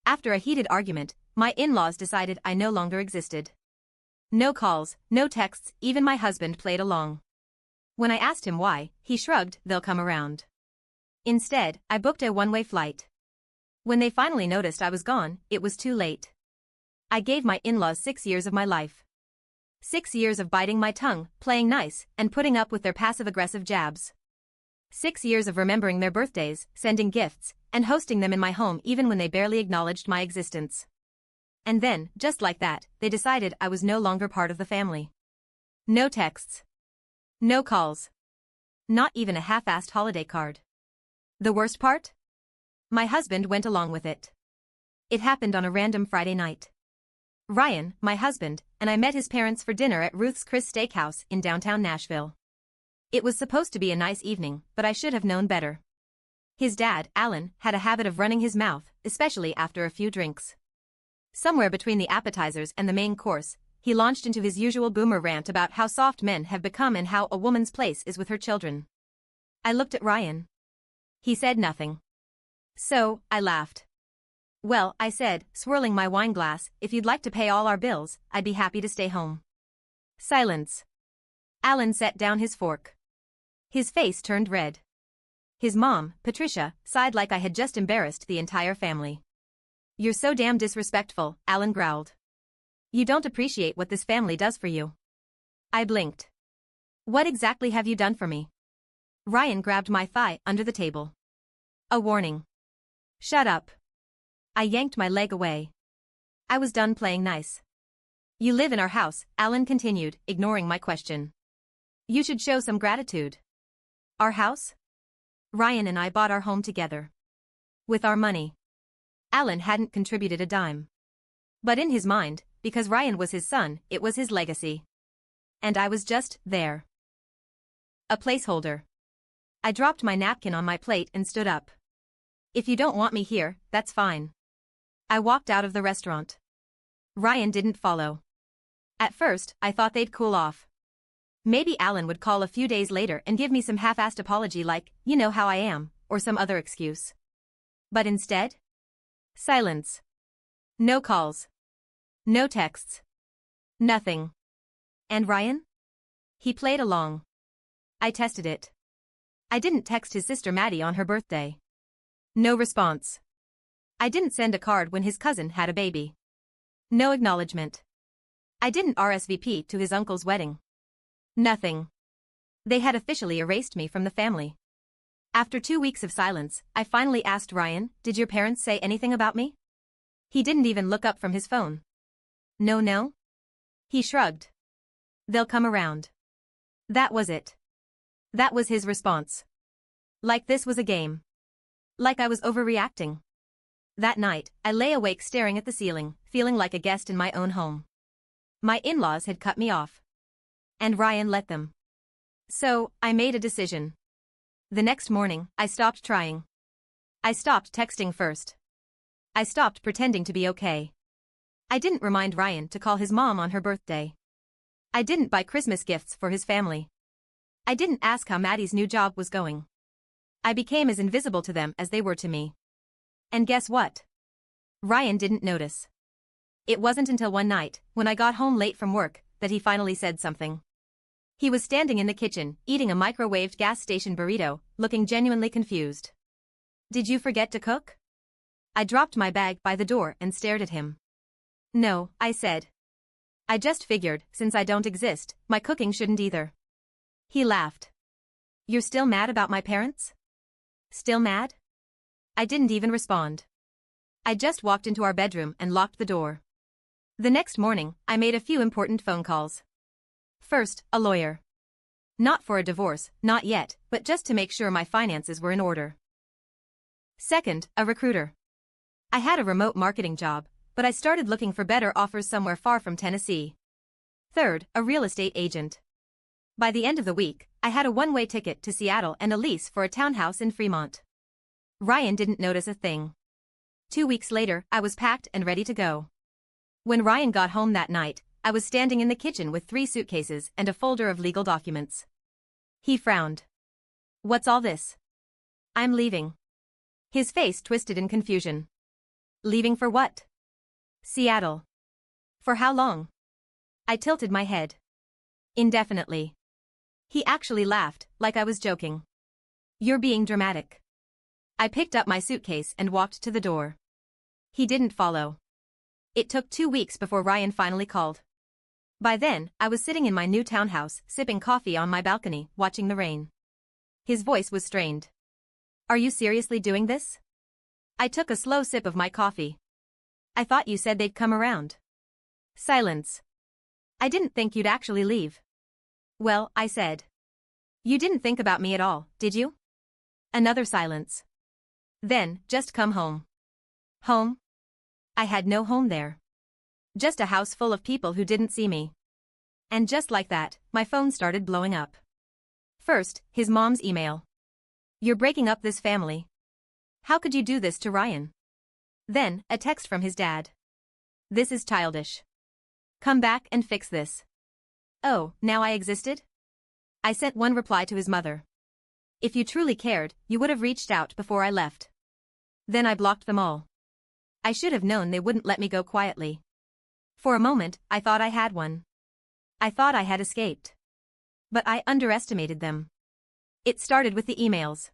After a heated argument, my in-laws decided I no longer existed. No calls, no texts, even my husband played along. When I asked him why, he shrugged, "They'll come around." Instead, I booked a one-way flight. When they finally noticed I was gone, it was too late. I gave my in-laws 6 years of my life. 6 years of biting my tongue, playing nice, and putting up with their passive-aggressive jabs. 6 years of remembering their birthdays, sending gifts, and hosting them in my home even when they barely acknowledged my existence. And then, just like that, they decided I was no longer part of the family. No texts. No calls. Not even a half-assed holiday card. The worst part? My husband went along with it. It happened on a random Friday night. Ryan, my husband, and I met his parents for dinner at Ruth's Chris Steakhouse in downtown Nashville. It was supposed to be a nice evening, but I should have known better. His dad, Alan, had a habit of running his mouth, especially after a few drinks. Somewhere between the appetizers and the main course, he launched into his usual boomer rant about how soft men have become and how a woman's place is with her children. I looked at Ryan. He said nothing. So, I laughed. "Well," I said, swirling my wine glass, "if you'd like to pay all our bills, I'd be happy to stay home." Silence. Alan set down his fork. His face turned red. His mom, Patricia, sighed like I had just embarrassed the entire family. "You're so damn disrespectful," Alan growled. "You don't appreciate what this family does for you." I blinked. "What exactly have you done for me?" Ryan grabbed my thigh under the table. "A warning." "Shut up." I yanked my leg away. I was done playing nice. "You live in our house," Alan continued, ignoring my question. "You should show some gratitude." "Our house?" "Ryan and I bought our home together. With our money." Alan hadn't contributed a dime. But in his mind, because Ryan was his son, it was his legacy. And I was just there. A placeholder. I dropped my napkin on my plate and stood up. "If you don't want me here, that's fine." I walked out of the restaurant. Ryan didn't follow. At first, I thought they'd cool off. Maybe Alan would call a few days later and give me some half-assed apology like, "You know how I am," or some other excuse. But instead? Silence. No calls. No texts. Nothing. And Ryan? He played along. I tested it. I didn't text his sister Maddie on her birthday. No response. I didn't send a card when his cousin had a baby. No acknowledgement. I didn't RSVP to his uncle's wedding. Nothing. They had officially erased me from the family. After 2 weeks of silence, I finally asked Ryan, "Did your parents say anything about me?" He didn't even look up from his phone. No. He shrugged. "They'll come around." That was it. That was his response. Like this was a game. Like I was overreacting. That night, I lay awake staring at the ceiling, feeling like a guest in my own home. My in-laws had cut me off. And Ryan let them. So, I made a decision. The next morning, I stopped trying. I stopped texting first. I stopped pretending to be okay. I didn't remind Ryan to call his mom on her birthday. I didn't buy Christmas gifts for his family. I didn't ask how Maddie's new job was going. I became as invisible to them as they were to me. And guess what? Ryan didn't notice. It wasn't until one night, when I got home late from work, that he finally said something. He was standing in the kitchen, eating a microwaved gas station burrito, looking genuinely confused. "Did you forget to cook?" I dropped my bag by the door and stared at him. "No," I said. "I just figured, since I don't exist, my cooking shouldn't either." He laughed. "You're still mad about my parents?" "Still mad?" I didn't even respond. I just walked into our bedroom and locked the door. The next morning, I made a few important phone calls. First, a lawyer. Not for a divorce, not yet, but just to make sure my finances were in order. Second, a recruiter. I had a remote marketing job, but I started looking for better offers somewhere far from Tennessee. Third, a real estate agent. By the end of the week, I had a one-way ticket to Seattle and a lease for a townhouse in Fremont. Ryan didn't notice a thing. 2 weeks later, I was packed and ready to go. When Ryan got home that night, I was standing in the kitchen with 3 suitcases and a folder of legal documents. He frowned. "What's all this?" "I'm leaving." His face twisted in confusion. Leaving for what? Seattle. For how long? I tilted my head. Indefinitely. He actually laughed, like I was joking. You're being dramatic. I picked up my suitcase and walked to the door. He didn't follow. It took 2 weeks before Ryan finally called. By then, I was sitting in my new townhouse, sipping coffee on my balcony, watching the rain. His voice was strained. Are you seriously doing this? I took a slow sip of my coffee. I thought you said they'd come around. Silence. I didn't think you'd actually leave. Well, I said. You didn't think about me at all, did you? Another silence. Then, just come home. Home? I had no home there. Just a house full of people who didn't see me. And just like that, my phone started blowing up. First, his mom's email. You're breaking up this family. How could you do this to Ryan? Then, a text from his dad. This is childish. Come back and fix this. Oh, now I existed? I sent one reply to his mother. If you truly cared, you would have reached out before I left. Then I blocked them all. I should have known they wouldn't let me go quietly. For a moment, I thought I had one. I thought I had escaped. But I underestimated them. It started with the emails.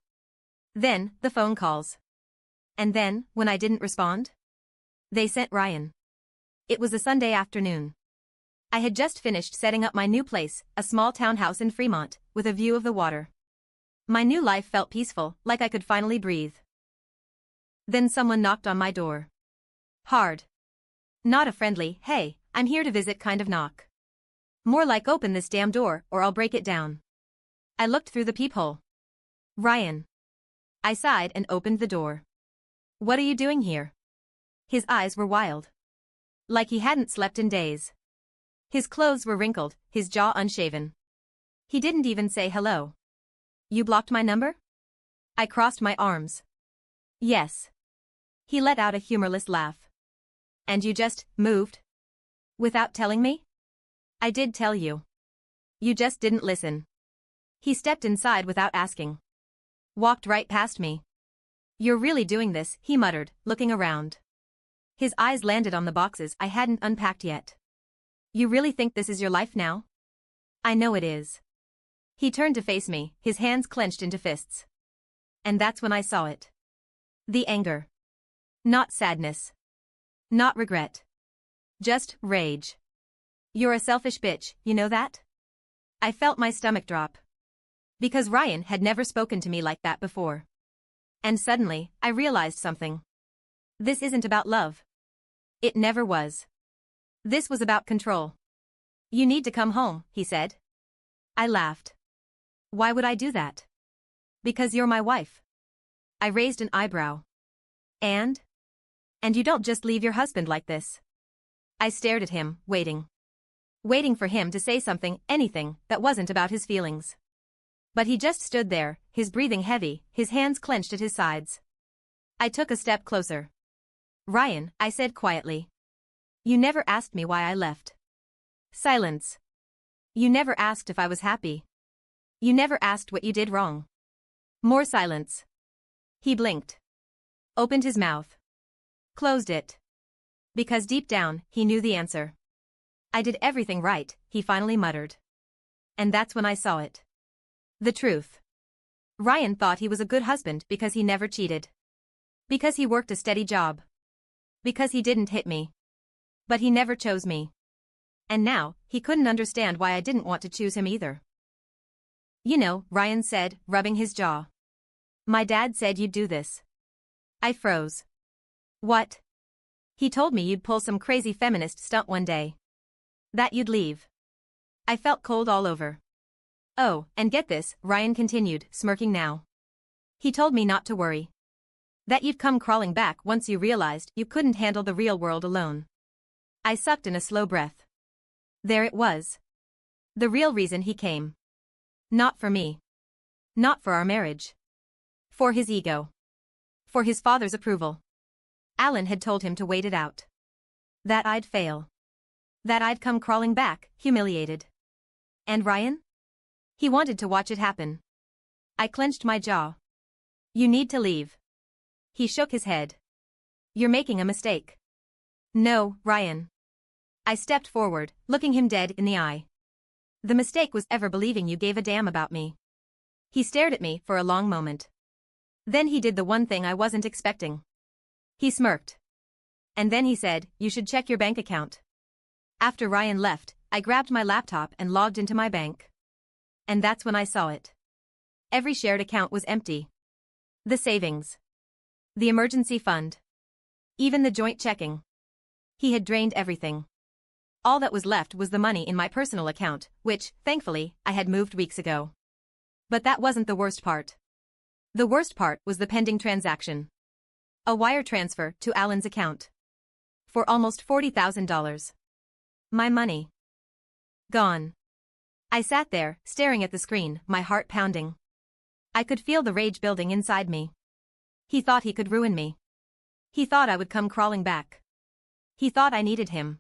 Then, the phone calls. And then, when I didn't respond, they sent Ryan. It was a Sunday afternoon. I had just finished setting up my new place, a small townhouse in Fremont, with a view of the water. My new life felt peaceful, like I could finally breathe. Then someone knocked on my door. Hard. Not a friendly, hey, I'm here to visit kind of knock. More like open this damn door, or I'll break it down. I looked through the peephole. Ryan. I sighed and opened the door. What are you doing here? His eyes were wild. Like he hadn't slept in days. His clothes were wrinkled, his jaw unshaven. He didn't even say hello. You blocked my number? I crossed my arms. Yes. He let out a humorless laugh. And you just moved? Without telling me? I did tell you. You just didn't listen. He stepped inside without asking. Walked right past me. You're really doing this, he muttered, looking around. His eyes landed on the boxes I hadn't unpacked yet. You really think this is your life now? I know it is. He turned to face me, his hands clenched into fists. And that's when I saw it. The anger. Not sadness. Not regret. Just rage. You're a selfish bitch, you know that? I felt my stomach drop. Because Ryan had never spoken to me like that before. And suddenly, I realized something. This isn't about love. It never was. This was about control. You need to come home, he said. I laughed. Why would I do that? Because you're my wife. I raised an eyebrow. And you don't just leave your husband like this. I stared at him, waiting. Waiting for him to say something, anything, that wasn't about his feelings. But he just stood there, his breathing heavy, his hands clenched at his sides. I took a step closer. Ryan, I said quietly. You never asked me why I left. Silence. You never asked if I was happy. You never asked what you did wrong. More silence. He blinked. Opened his mouth. Closed it. Because deep down, he knew the answer. I did everything right, he finally muttered. And that's when I saw it. The truth. Ryan thought he was a good husband because he never cheated. Because he worked a steady job. Because he didn't hit me. But he never chose me. And now, he couldn't understand why I didn't want to choose him either. You know, Ryan said, rubbing his jaw. My dad said you'd do this. I froze. What? He told me you'd pull some crazy feminist stunt one day. That you'd leave. I felt cold all over. Oh, and get this, Ryan continued, smirking now. He told me not to worry. That you'd come crawling back once you realized you couldn't handle the real world alone. I sucked in a slow breath. There it was. The real reason he came. Not for me. Not for our marriage. For his ego. For his father's approval. Alan had told him to wait it out. That I'd fail. That I'd come crawling back, humiliated. And Ryan? He wanted to watch it happen. I clenched my jaw. You need to leave. He shook his head. You're making a mistake. No, Ryan. I stepped forward, looking him dead in the eye. The mistake was ever believing you gave a damn about me. He stared at me for a long moment. Then he did the one thing I wasn't expecting. He smirked. And then he said, you should check your bank account. After Ryan left, I grabbed my laptop and logged into my bank. And that's when I saw it. Every shared account was empty. The savings. The emergency fund. Even the joint checking. He had drained everything. All that was left was the money in my personal account, which, thankfully, I had moved weeks ago. But that wasn't the worst part. The worst part was the pending transaction. A wire transfer to Alan's account. For almost $40,000. My money. Gone. I sat there, staring at the screen, my heart pounding. I could feel the rage building inside me. He thought he could ruin me. He thought I would come crawling back. He thought I needed him.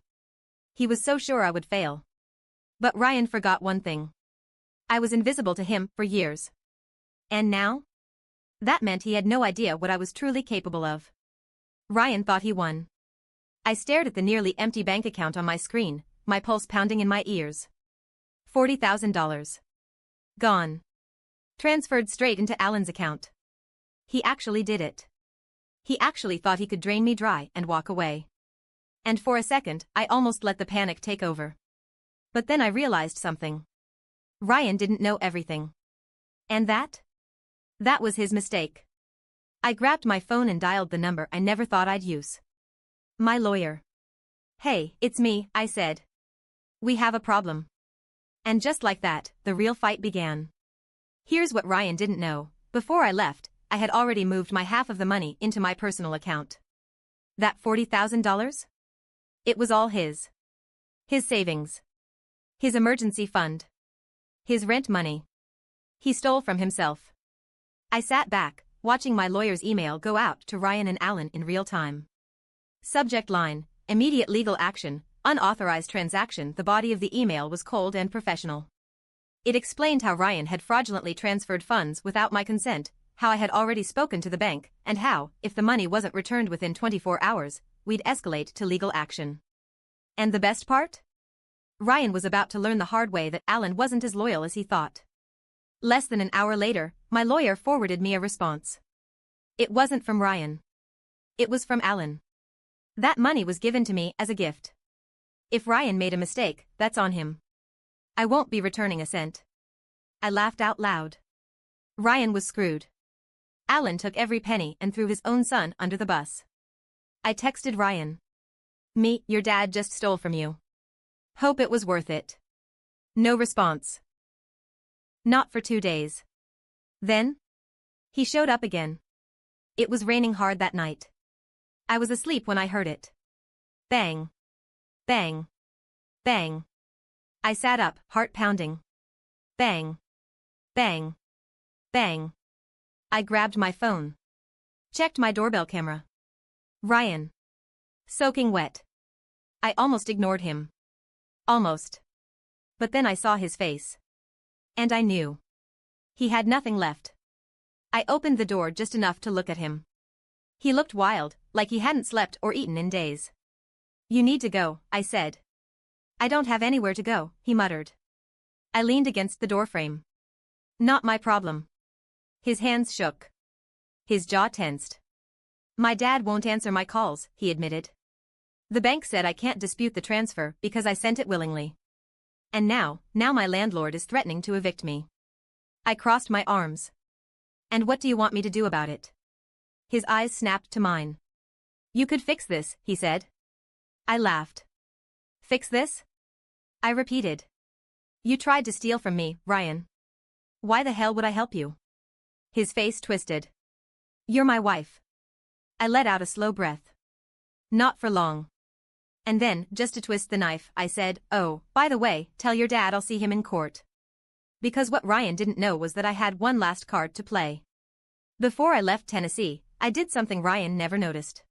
He was so sure I would fail. But Ryan forgot one thing. I was invisible to him for years. And now? That meant he had no idea what I was truly capable of. Ryan thought he won. I stared at the nearly empty bank account on my screen, my pulse pounding in my ears. $40,000. Gone. Transferred straight into Alan's account. He actually did it. He actually thought he could drain me dry and walk away. And for a second, I almost let the panic take over. But then I realized something. Ryan didn't know everything. And that? That was his mistake. I grabbed my phone and dialed the number I never thought I'd use. My lawyer. Hey, it's me, I said. We have a problem. And just like that, the real fight began. Here's what Ryan didn't know. Before I left, I had already moved my half of the money into my personal account. That $40,000? It was all his. His savings. His emergency fund. His rent money. He stole from himself. I sat back, watching my lawyer's email go out to Ryan and Alan in real time. Subject line, immediate legal action, unauthorized transaction. The body of the email was cold and professional. It explained how Ryan had fraudulently transferred funds without my consent, how I had already spoken to the bank, and how, if the money wasn't returned within 24 hours, we'd escalate to legal action. And the best part? Ryan was about to learn the hard way that Alan wasn't as loyal as he thought. Less than an hour later, my lawyer forwarded me a response. It wasn't from Ryan. It was from Alan. That money was given to me as a gift. If Ryan made a mistake, that's on him. I won't be returning a cent. I laughed out loud. Ryan was screwed. Alan took every penny and threw his own son under the bus. I texted Ryan. Me, your dad just stole from you. Hope it was worth it. No response. Not for 2 days. Then? He showed up again. It was raining hard that night. I was asleep when I heard it. Bang. Bang. Bang. I sat up, heart pounding. Bang. Bang. Bang. I grabbed my phone. Checked my doorbell camera. Ryan. Soaking wet. I almost ignored him. Almost. But then I saw his face. And I knew. He had nothing left. I opened the door just enough to look at him. He looked wild, like he hadn't slept or eaten in days. You need to go, I said. I don't have anywhere to go, he muttered. I leaned against the doorframe. Not my problem. His hands shook. His jaw tensed. My dad won't answer my calls, he admitted. The bank said I can't dispute the transfer because I sent it willingly. And now my landlord is threatening to evict me. I crossed my arms. And what do you want me to do about it? His eyes snapped to mine. You could fix this, he said. I laughed. Fix this? I repeated. You tried to steal from me, Ryan. Why the hell would I help you? His face twisted. You're my wife. I let out a slow breath. Not for long. And then, just to twist the knife, I said, oh, by the way, tell your dad I'll see him in court. Because what Ryan didn't know was that I had one last card to play. Before I left Tennessee, I did something Ryan never noticed.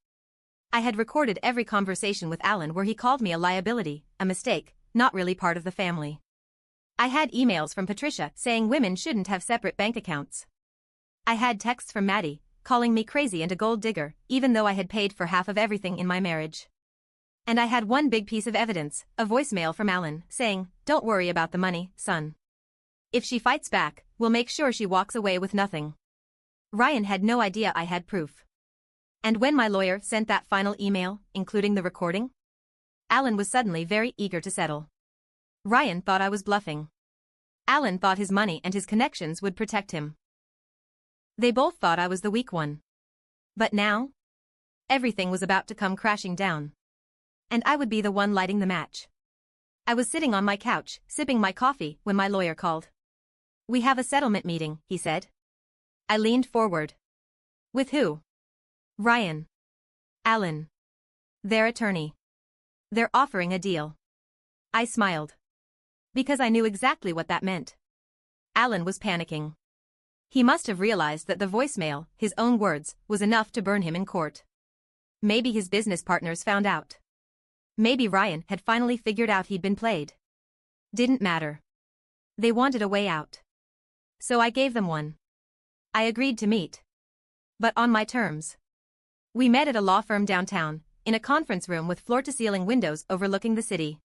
I had recorded every conversation with Alan where he called me a liability, a mistake, not really part of the family. I had emails from Patricia saying women shouldn't have separate bank accounts. I had texts from Maddie, calling me crazy and a gold digger, even though I had paid for half of everything in my marriage. And I had one big piece of evidence, a voicemail from Alan, saying, "Don't worry about the money, son. If she fights back, we'll make sure she walks away with nothing." Ryan had no idea I had proof. And when my lawyer sent that final email, including the recording, Alan was suddenly very eager to settle. Ryan thought I was bluffing. Alan thought his money and his connections would protect him. They both thought I was the weak one. But now? Everything was about to come crashing down. And I would be the one lighting the match. I was sitting on my couch, sipping my coffee, when my lawyer called. "We have a settlement meeting," he said. I leaned forward. "With who?" "Ryan. Alan. Their attorney. They're offering a deal." I smiled. Because I knew exactly what that meant. Alan was panicking. He must have realized that the voicemail, his own words, was enough to burn him in court. Maybe his business partners found out. Maybe Ryan had finally figured out he'd been played. Didn't matter. They wanted a way out. So I gave them one. I agreed to meet. But on my terms. We met at a law firm downtown, in a conference room with floor-to-ceiling windows overlooking the city.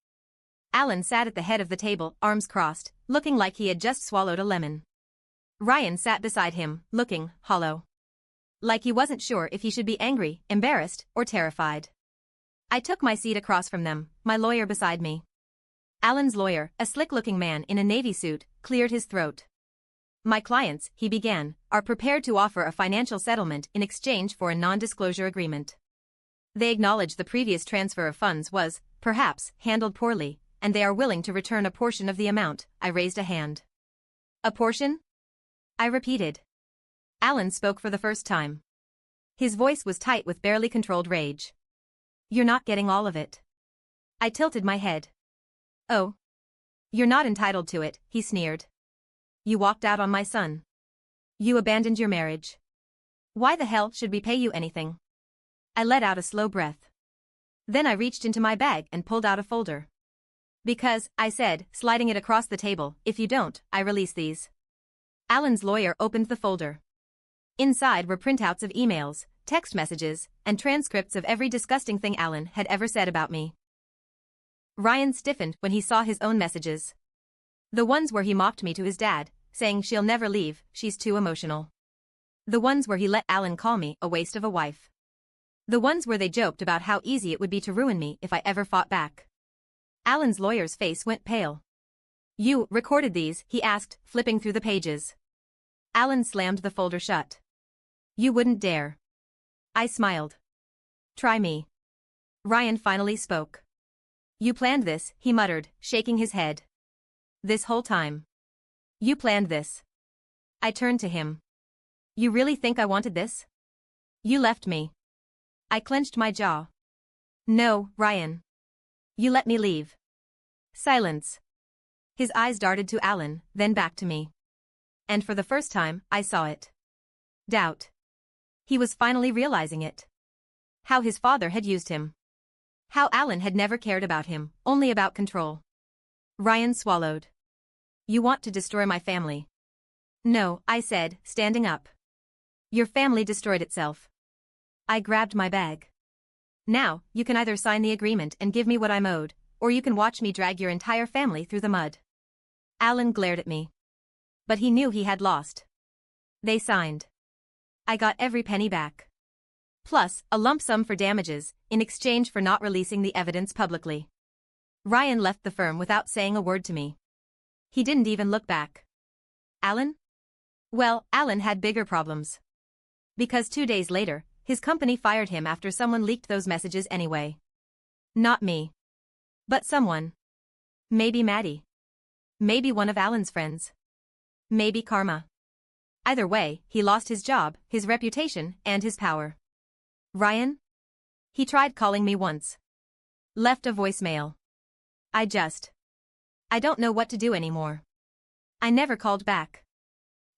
Alan sat at the head of the table, arms crossed, looking like he had just swallowed a lemon. Ryan sat beside him, looking hollow. Like he wasn't sure if he should be angry, embarrassed, or terrified. I took my seat across from them, my lawyer beside me. Alan's lawyer, a slick-looking man in a navy suit, cleared his throat. "My clients," he began, "are prepared to offer a financial settlement in exchange for a non-disclosure agreement. They acknowledge the previous transfer of funds was, perhaps, handled poorly, and they are willing to return a portion of the amount." I raised a hand. "A portion?" I repeated. Alan spoke for the first time. His voice was tight with barely controlled rage. "You're not getting all of it." I tilted my head. "Oh. You're not entitled to it," he sneered. "You walked out on my son. You abandoned your marriage. Why the hell should we pay you anything?" I let out a slow breath. Then I reached into my bag and pulled out a folder. "Because," I said, sliding it across the table, "if you don't, I release these." Alan's lawyer opened the folder. Inside were printouts of emails, text messages, and transcripts of every disgusting thing Alan had ever said about me. Ryan stiffened when he saw his own messages. The ones where he mocked me to his dad, saying she'll never leave, she's too emotional. The ones where he let Alan call me a waste of a wife. The ones where they joked about how easy it would be to ruin me if I ever fought back. Alan's lawyer's face went pale. "You recorded these?" he asked, flipping through the pages. Alan slammed the folder shut. "You wouldn't dare." I smiled. "Try me." Ryan finally spoke. "You planned this," he muttered, shaking his head. "This whole time. You planned this." I turned to him. "You really think I wanted this? You left me." I clenched my jaw. "No, Ryan. You let me leave." Silence. His eyes darted to Alan, then back to me. And for the first time, I saw it. Doubt. He was finally realizing it. How his father had used him. How Alan had never cared about him, only about control. Ryan swallowed. "You want to destroy my family." "No," I said, standing up. "Your family destroyed itself." I grabbed my bag. "Now, you can either sign the agreement and give me what I'm owed, or you can watch me drag your entire family through the mud." Alan glared at me. But he knew he had lost. They signed. I got every penny back. Plus, a lump sum for damages, in exchange for not releasing the evidence publicly. Ryan left the firm without saying a word to me. He didn't even look back. Alan? Well, Alan had bigger problems. Because 2 days later, his company fired him after someone leaked those messages anyway. Not me. But someone. Maybe Maddie. Maybe one of Alan's friends. Maybe karma. Either way, he lost his job, his reputation, and his power. Ryan? He tried calling me once. Left a voicemail. I don't know what to do anymore. I never called back.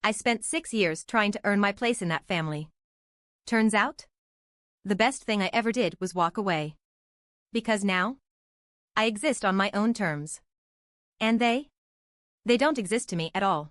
I spent 6 years trying to earn my place in that family. Turns out, the best thing I ever did was walk away. Because now, I exist on my own terms. And they don't exist to me at all.